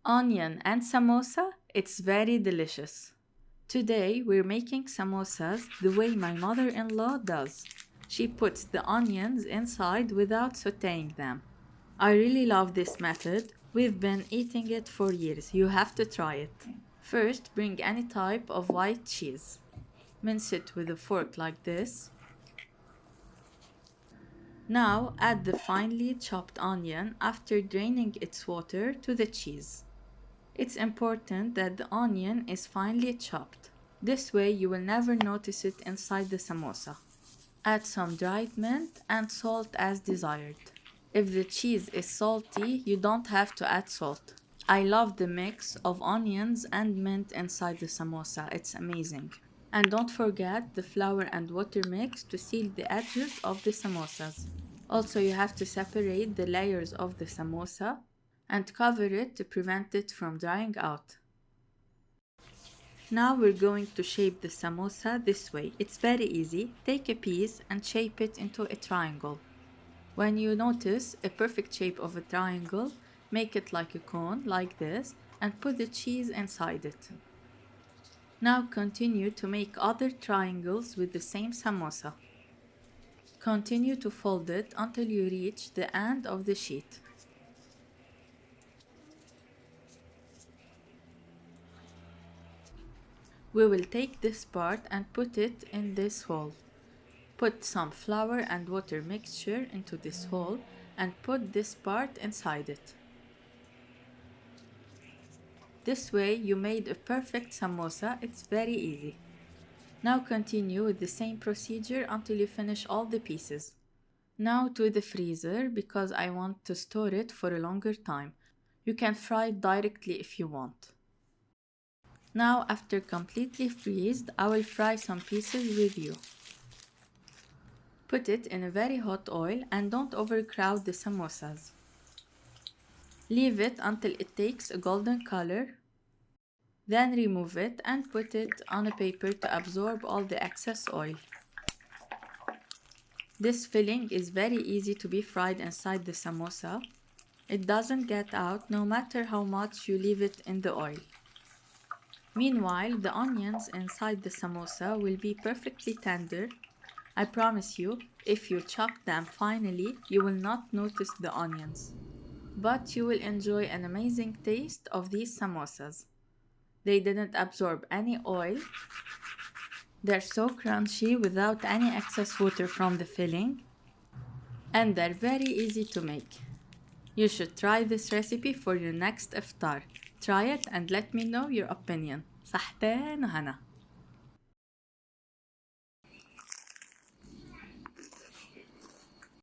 Onion and samosa, it's very delicious. Today we're making samosas the way my mother-in-law does. She puts the onions inside without sauteing them. I really love this method. We've been eating it for years. You have to try it. First, bring any type of white cheese. Mince it with a fork like this. Now add the finely chopped onion after draining its water to the cheese. It's important that the onion is finely chopped. This way you will never notice it inside the samosa. Add some dried mint and salt as desired. If the cheese is salty, you don't have to add salt. I love the mix of onions and mint inside the samosa, it's amazing. And don't forget the flour and water mix to seal the edges of the samosas. Also, you have to separate the layers of the samosa and cover it to prevent it from drying out. Now we're going to shape the samosa this way. It's very easy. Take a piece and shape it into a triangle. When you notice a perfect shape of a triangle, make it like a cone, like this, and put the cheese inside it. Now continue to make other triangles with the same samosa. Continue to fold it until you reach the end of the sheet. We will take this part and put it in this hole. Put some flour and water mixture into this hole and put this part inside it. This way you made a perfect samosa. It's very easy. Now continue with the same procedure until you finish all the pieces. Now to the freezer because I want to store it for a longer time. You can fry it directly if you want. Now after completely freezed, I will fry some pieces with you. Put it in a very hot oil and don't overcrowd the samosas. Leave it until it takes a golden color. Then remove it and put it on a paper to absorb all the excess oil. This filling is very easy to be fried inside the samosa. It doesn't get out no matter how much you leave it in the oil. Meanwhile, the onions inside the samosa will be perfectly tender. I promise you, if you chop them finely, you will not notice the onions. But you will enjoy an amazing taste of these samosas. They didn't absorb any oil. They're so crunchy without any excess water from the filling. And they're very easy to make. You should try this recipe for your next iftar. Try it and let me know your opinion. صحتين وهنا.